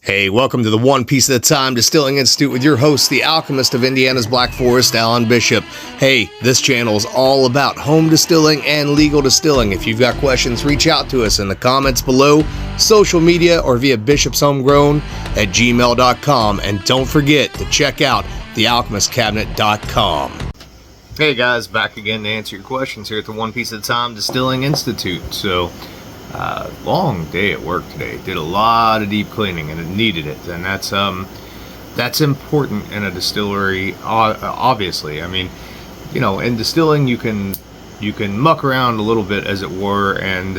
Hey, welcome to the One Piece at a Time Distilling Institute with your host, the alchemist of Indiana's Black Forest, Alan Bishop. Hey, this channel is all about home distilling and legal distilling. If you've got questions, reach out to us in the comments below, social media, or via bishopshomegrown@gmail.com. And don't forget to check out thealchemistcabinet.com. Hey guys, back again to answer your questions here at the One Piece at a Time Distilling Institute. So, long day at work today. Did a lot of deep cleaning and it needed it, and that's important in a distillery. Obviously, I mean, you know, in distilling you can muck around a little bit, as it were, and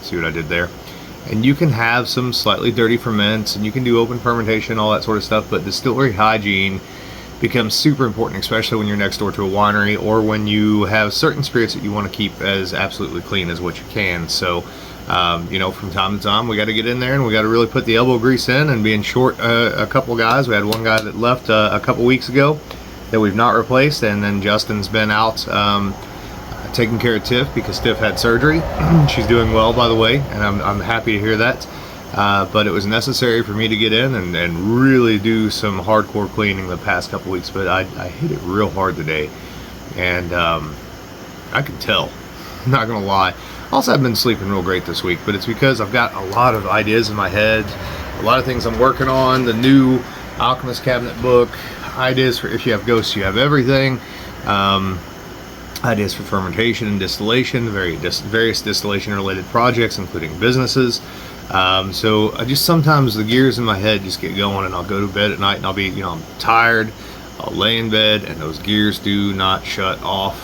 see what I did there. And you can have some slightly dirty ferments, and you can do open fermentation, all that sort of stuff. But distillery hygiene becomes super important, especially when you're next door to a winery, or when you have certain spirits that you want to keep as absolutely clean as what you can. So, you know, from time to time, we got to get in there and we got to really put the elbow grease in. And being short a couple guys, we had one guy that left a couple weeks ago that we've not replaced, and then Justin's been out taking care of Tiff because Tiff had surgery. She's doing well, by the way, and I'm happy to hear that. But it was necessary for me to get in and really do some hardcore cleaning the past couple weeks. But I hit it real hard today, and I can tell, I'm not gonna lie. Also, I've been sleeping real great this week, but it's because I've got a lot of ideas in my head, a lot of things I'm working on, the new Alchemist Cabinet book, ideas for If You Have Ghosts, You Have Everything, ideas for fermentation and distillation, various distillation related projects, including businesses. So I just, sometimes the gears in my head just get going, and I'll go to bed at night and I'll be, you know, I'm tired, I'll lay in bed and those gears do not shut off,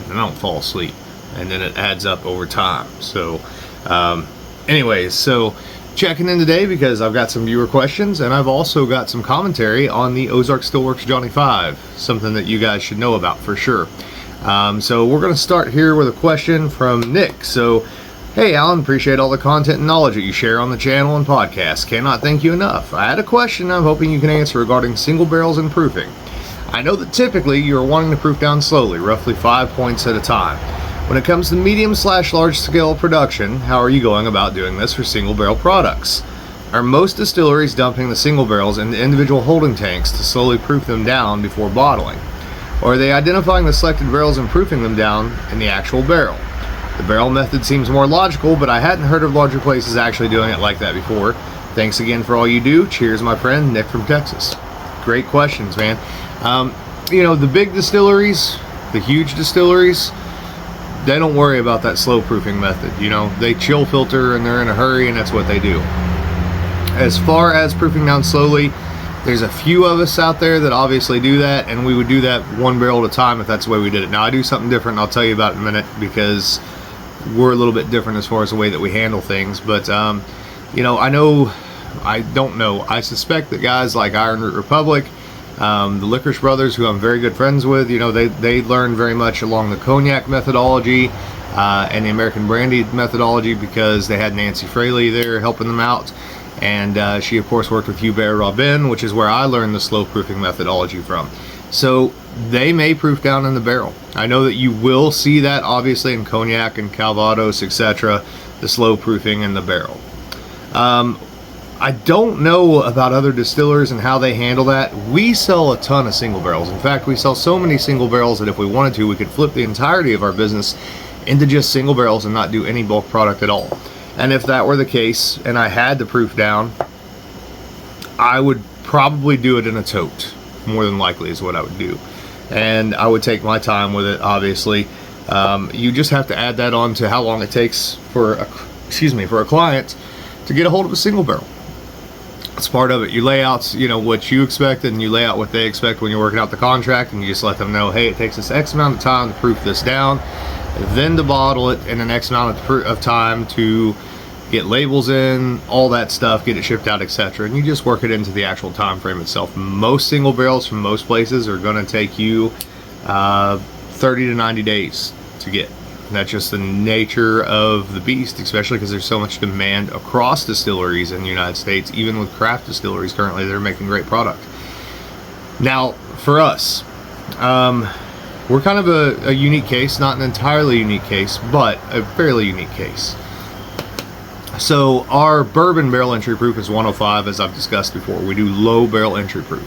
and I don't fall asleep, and then it adds up over time. So anyways, so checking in today because I've got some viewer questions, and I've also got some commentary on the Ozark Stillworks Johnny 5, something that you guys should know about for sure. So we're going to start here with a question from Nick. So, hey Alan, appreciate all the content and knowledge that you share on the channel and podcast. Cannot thank you enough. I had a question I'm hoping you can answer regarding single barrels and proofing. I know that typically you are wanting to proof down slowly, roughly 5 points at a time. When it comes to medium/large scale production, how are you going about doing this for single barrel products? Are most distilleries dumping the single barrels into individual holding tanks to slowly proof them down before bottling? Or are they identifying the selected barrels and proofing them down in the actual barrel? The barrel method seems more logical, but I hadn't heard of larger places actually doing it like that before. Thanks again for all you do. Cheers, my friend, Nick from Texas. Great questions, man. You know, the big distilleries, the huge distilleries, they don't worry about that slow proofing method. You know, they chill filter and they're in a hurry, and that's what they do. As far as proofing down slowly, there's a few of us out there that obviously do that, and we would do that one barrel at a time if that's the way we did it. Now, I do something different, and I'll tell you about it in a minute, because we're a little bit different as far as the way that we handle things. But you know, I suspect that guys like Iron Root Republic, the Licorice Brothers, who I'm very good friends with, you know, they learned very much along the cognac methodology and the American brandy methodology, because they had Nancy Fraley there helping them out, and she of course worked with Hubert Robin, which is where I learned the slow proofing methodology from. So they may proof down in the barrel. I know that you will see that obviously in cognac and Calvados, etc., the slow proofing in the barrel. I don't know about other distillers and how they handle that. We sell a ton of single barrels. In fact, we sell so many single barrels that if we wanted to, we could flip the entirety of our business into just single barrels and not do any bulk product at all. And if that were the case and I had to proof down, I would probably do it in a tote. More than likely is what I would do, and I would take my time with it. Obviously, you just have to add that on to how long it takes for a client to get a hold of a single barrel. It's part of it. You lay out, you know, what you expect, and you lay out what they expect when you're working out the contract, and you just let them know, hey, it takes us X amount of time to proof this down, then to bottle it in an X amount of time to get labels in, all that stuff, get it shipped out, etc. And you just work it into the actual time frame itself. Most single barrels from most places are going to take you 30 to 90 days to get. And that's just the nature of the beast, especially because there's so much demand across distilleries in the United States, even with craft distilleries currently that are making great product. Now, for us, we're kind of a unique case, not an entirely unique case, but a fairly unique case. So our bourbon barrel entry proof is 105, as I've discussed before. We do low barrel entry proof.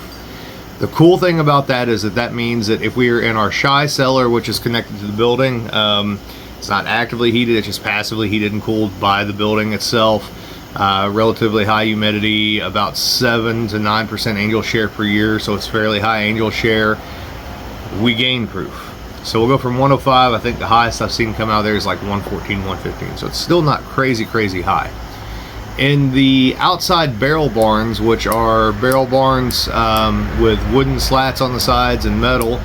The cool thing about that is that means that if we are in our shy cellar, which is connected to the building, it's not actively heated, it's just passively heated and cooled by the building itself. Relatively high humidity, about 7 to 9% angel share per year, so it's fairly high angel share. We gain proof. So we'll go from 105, I think the highest I've seen come out of there is like 114, 115. So it's still not crazy high. In the outside barrel barns, which are barrel barns with wooden slats on the sides and metal,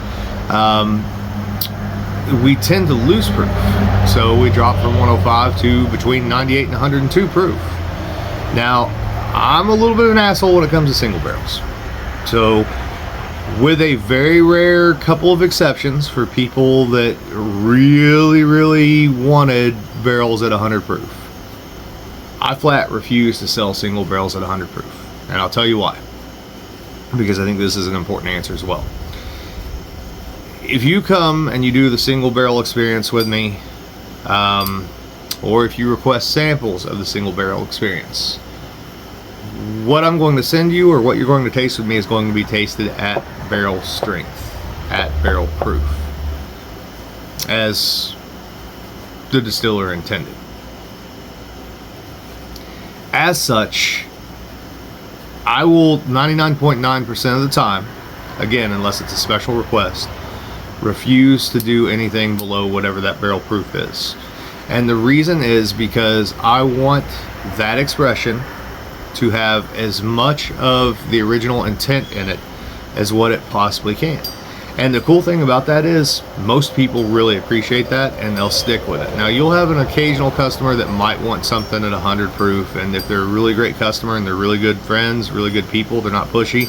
we tend to lose proof. So we drop from 105 to between 98 and 102 proof. Now, I'm a little bit of an asshole when it comes to single barrels. So with a very rare couple of exceptions for people that really wanted barrels at 100 proof, I flat refuse to sell single barrels at 100 proof. And I'll tell you why. Because I think this is an important answer as well. If you come and you do the single barrel experience with me, or if you request samples of the single barrel experience, what I'm going to send you or what you're going to taste with me is going to be tasted at barrel strength, at barrel proof, as the distiller intended. As such, I will 99.9% of the time, again, unless it's a special request, refuse to do anything below whatever that barrel proof is. And the reason is because I want that expression to have as much of the original intent in it as what it possibly can. And the cool thing about that is most people really appreciate that and they'll stick with it. Now you'll have an occasional customer that might want something at 100 proof, and if they're a really great customer and they're really good friends, really good people, they're not pushy,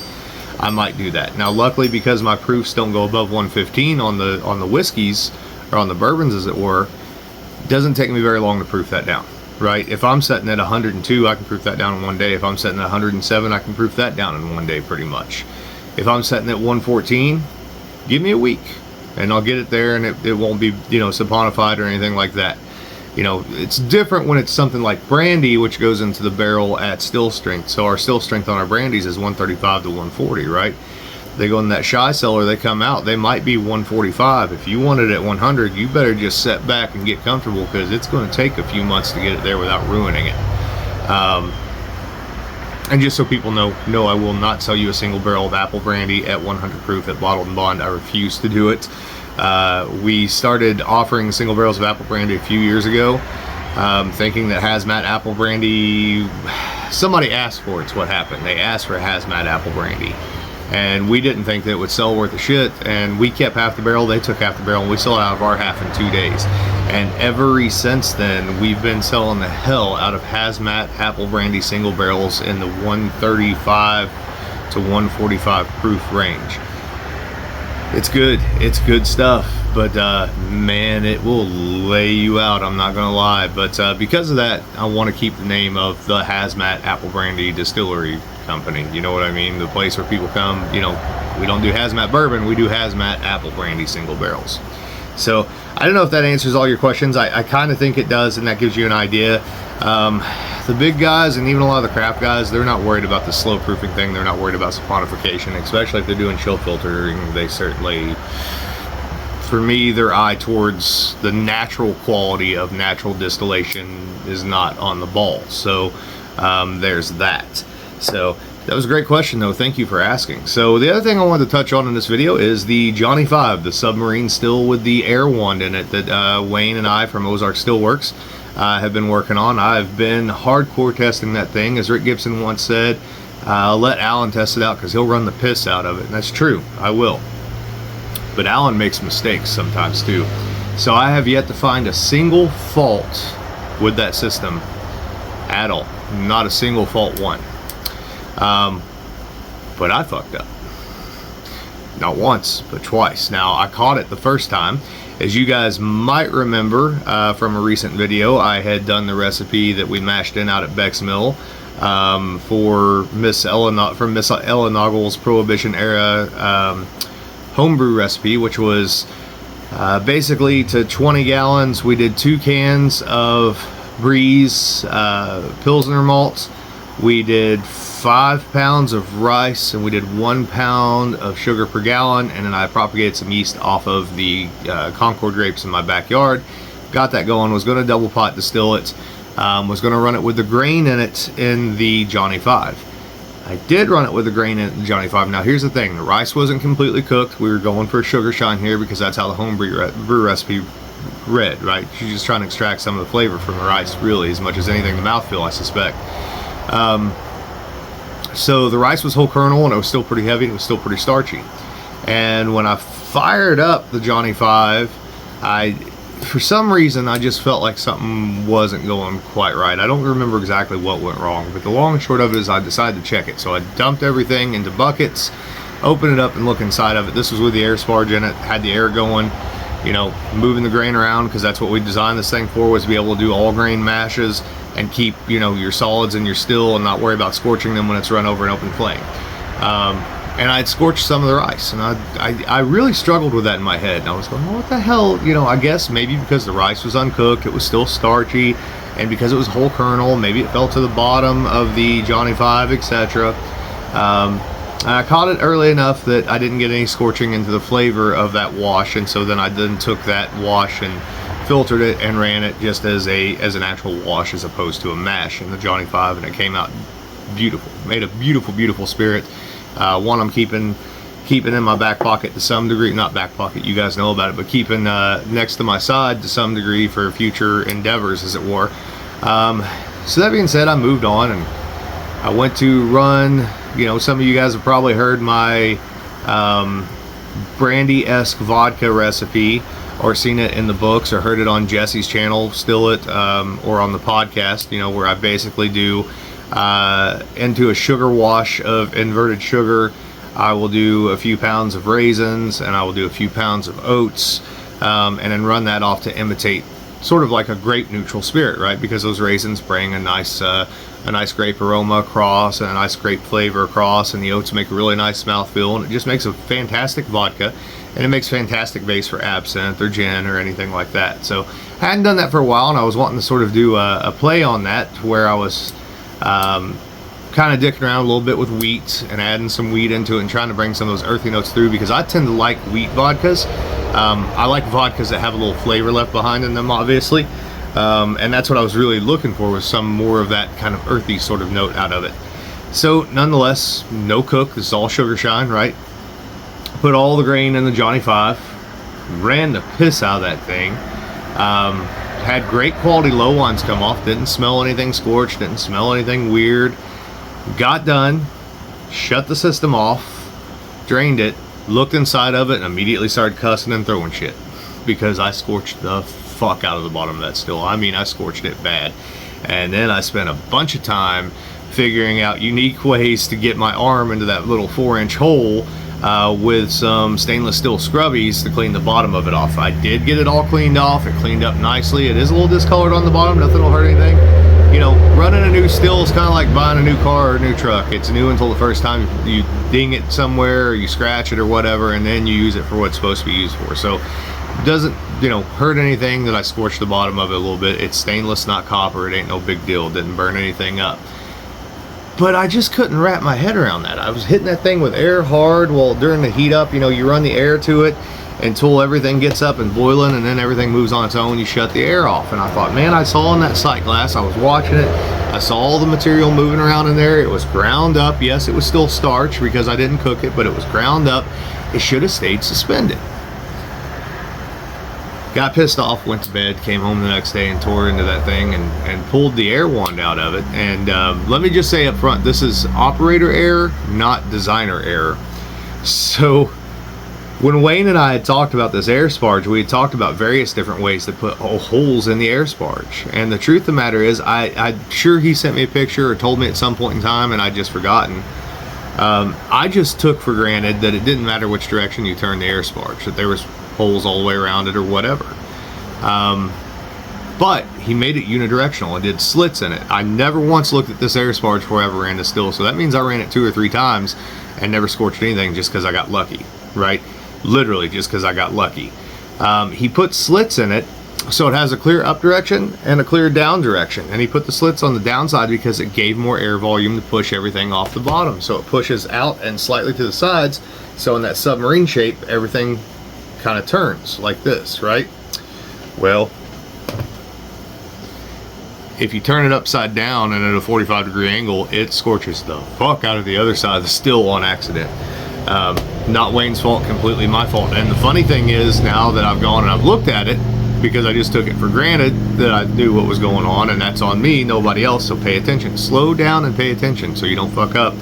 I might do that. Now luckily, because my proofs don't go above 115 on the whiskeys, or on the bourbons as it were, it doesn't take me very long to proof that down. Right? If I'm setting at 102, I can proof that down in one day. If I'm setting at 107, I can proof that down in one day pretty much. If I'm setting at 114, give me a week and I'll get it there, and it won't be, saponified or anything like that. It's different when it's something like brandy, which goes into the barrel at still strength. So our still strength on our brandies is 135 to 140, right? They go in that shy cellar, they come out, they might be 145. If you want it at 100, you better just set back and get comfortable, because it's going to take a few months to get it there without ruining it. And just so people know, no, I will not sell you a single barrel of apple brandy at 100 proof at Bottled and Bond. I refuse to do it. We started offering single barrels of apple brandy a few years ago, thinking that hazmat apple brandy, somebody asked for it's what happened. They asked for hazmat apple brandy. And we didn't think that it would sell worth a shit, and we kept half the barrel, they took half the barrel, and we sold out of our half in 2 days. And ever since then, we've been selling the hell out of hazmat apple brandy single barrels in the 135 to 145 proof range. It's good stuff, but man, it will lay you out, I'm not gonna lie. But because of that, I want to keep the name of the Hazmat Apple Brandy Distillery Company. You know what I mean? The place where people come. We don't do hazmat bourbon, we do hazmat apple brandy single barrels. So I don't know if that answers all your questions. I kind of think it does, and that gives you an idea. The big guys and even a lot of the craft guys, they're not worried about the slow proofing thing. They're not worried about saponification, especially if they're doing chill filtering. They certainly, for me, their eye towards the natural quality of natural distillation is not on the ball. So there's that. So that was a great question, though. Thank you for asking. So the other thing I wanted to touch on in this video is the Johnny 5, the submarine still with the air wand in it that Wayne and I from Ozark Stillworks have been working on. I've been hardcore testing that thing. As Rick Gibson once said, let Alan test it out because he'll run the piss out of it. And that's true. I will. But Alan makes mistakes sometimes too. So I have yet to find a single fault with that system at all. Not a single fault one. But I fucked up. Not once, but twice. Now, I caught it the first time. As you guys might remember from a recent video, I had done the recipe that we mashed in out at Beck's Mill for Miss Ella Noggle's Prohibition era homebrew recipe, which was basically to 20 gallons, we did 2 cans of Breeze Pilsner malts. We did 5 pounds of rice, and we did 1 pound of sugar per gallon, and then I propagated some yeast off of the Concord grapes in my backyard. Got that going, was going to double pot distill it, was going to run it with the grain in it in the Johnny 5. I did run it with the grain in the Johnny 5. Now here's the thing, the rice wasn't completely cooked. We were going for a sugar shine here because that's how the home brew recipe read, right? She's just trying to extract some of the flavor from the rice, really, as much as anything the mouthfeel, I suspect. So the rice was whole kernel, and it was still pretty heavy, and it was still pretty starchy. And when I fired up the Johnny 5, for some reason, I just felt like something wasn't going quite right. I don't remember exactly what went wrong, but the long and short of it is I decided to check it. So I dumped everything into buckets, opened it up, and looked inside of it. This was with the air sparge in it, had the air going, you know, moving the grain around, because that's what we designed this thing for, was to be able to do all grain mashes and keep, you know, your solids in your still and not worry about scorching them when it's run over an open flame. And I'd scorched some of the rice, and I really struggled with that in my head, and I was going, well, what the hell, you know, I guess maybe because the rice was uncooked, it was still starchy, and because it was whole kernel, maybe it fell to the bottom of the Johnny 5, etc. I caught it early enough that I didn't get any scorching into the flavor of that wash, and so then I then took that wash and filtered it and ran it just as an actual wash as opposed to a mash in the Johnny 5, and it came out beautiful. Made a beautiful spirit. One I'm keeping in my back pocket to some degree, not back pocket, you guys know about it, but keeping next to my side to some degree for future endeavors, as it were. So that being said, I moved on, and I went to run, you know, some of you guys have probably heard my brandy-esque vodka recipe, or seen it in the books, or heard it on Jesse's channel, Still It, or on the podcast, you know, where I basically do into a sugar wash of inverted sugar, I will do a few pounds of raisins, and I will do a few pounds of oats, and then run that off to imitate sort of like a grape neutral spirit, right? Because those raisins bring a nice grape aroma across, and a nice grape flavor across, and the oats make a really nice mouthfeel, and it just makes a fantastic vodka, and it makes fantastic base for absinthe or gin or anything like that. So I hadn't done that for a while, and I was wanting to sort of do a play on that, where I was kind of dicking around a little bit with wheat and adding some wheat into it and trying to bring some of those earthy notes through, because I tend to like wheat vodkas. I like vodkas that have a little flavor left behind in them, obviously, and that's what I was really looking for, was some more of that kind of earthy sort of note out of it. So nonetheless, no cook, this is all sugar shine, right? Put all the grain in the Johnny 5, ran the piss out of that thing. Had great quality low ones come off, didn't smell anything scorched, didn't smell anything weird. Got done, shut the system off, drained it, looked inside of it, and immediately started cussing and throwing shit, because I scorched the fuck out of the bottom of that still. I mean, I scorched it bad. And then I spent a bunch of time figuring out unique ways to get my arm into that little 4-inch hole with some stainless steel scrubbies to clean the bottom of it off. I did get it all cleaned off. It cleaned up nicely. It is a little discolored on the bottom. Nothing will hurt anything. You know, running a new still is kind of like buying a new car or a new truck. It's new until the first time you ding it somewhere, or you scratch it or whatever, and then you use it for what it's supposed to be used for. So it doesn't, you know, hurt anything that I scorched the bottom of it a little bit. It's stainless, not copper. It ain't no big deal. It didn't burn anything up. But I just couldn't wrap my head around that. I was hitting that thing with air hard. Well, during the heat up, you know, you run the air to it until everything gets up and boiling, and then everything moves on its own. You shut the air off. And I thought, man, I saw in that sight glass, I was watching it, I saw all the material moving around in there. It was ground up. Yes, it was still starch because I didn't cook it, but it was ground up. It should have stayed suspended. Got pissed off, went to bed, came home the next day and tore into that thing and pulled the air wand out of it. And let me just say up front, this is operator error, not designer error. So when Wayne and I had talked about this air sparge, we had talked about various different ways to put holes in the air sparge. And the truth of the matter is, I'm sure he sent me a picture or told me at some point in time, and I'd just forgotten. I just took for granted that it didn't matter which direction you turned the air sparge, that there was holes all the way around it or whatever. But he made it unidirectional and did slits in it. I never once looked at this air sparge before I ever ran the still, so that means I ran it 2 or 3 times and never scorched anything just because I got lucky, right? Literally just because I got lucky. He put slits in it So it has a clear up direction and a clear down direction. And he put the slits on the downside because it gave more air volume to push everything off the bottom. So it pushes out and slightly to the sides. So in that submarine shape, everything kind of turns like this, right? Well, if you turn it upside down and at a 45-degree angle, it scorches the fuck out of the other side of the still on accident. Not Wayne's fault, completely my fault. And the funny thing is, now that I've gone and I've looked at it, because I just took it for granted that I knew what was going on, and that's on me, nobody else. So pay attention, slow down and pay attention so you don't fuck up.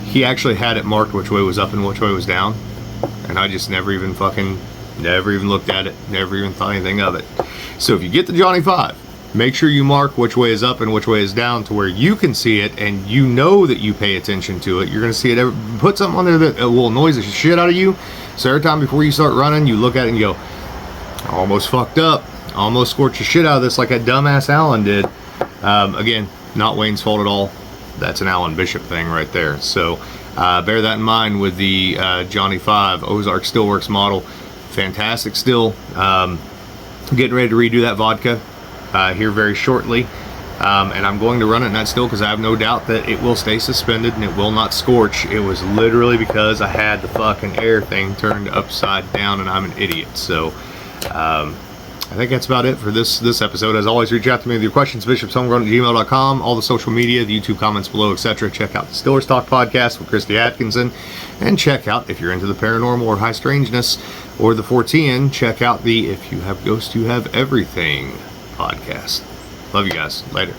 He actually had it marked which way was up and which way was down, and I just never even looked at it, never even thought anything of it. So if you get the Johnny 5, make sure you mark which way is up and which way is down to where you can see it and you know that you pay attention to it. You're going to see it. Put something on there that will annoy the shit out of you. So every time before you start running, you look at it and you go, almost fucked up, almost scorched the shit out of this like that dumbass Alan did. Again, not Wayne's fault at all. That's an Alan Bishop thing right there. So bear that in mind with the Johnny 5 Ozark Stillworks model. Fantastic still. Getting ready to redo that vodka here very shortly. And I'm going to run it in that still because I have no doubt that it will stay suspended and it will not scorch. It was literally because I had the fucking air thing turned upside down and I'm an idiot. So I think that's about it for this episode. As always, reach out to me with your questions, bishopshomegrown@gmail.com, all the social media, the YouTube comments below, etc. Check out the Stillers Talk podcast with Christy Atkinson, and check out, if you're into the paranormal or high strangeness or the 410, check out the If You Have Ghosts, You Have Everything podcast. Love you guys. Later.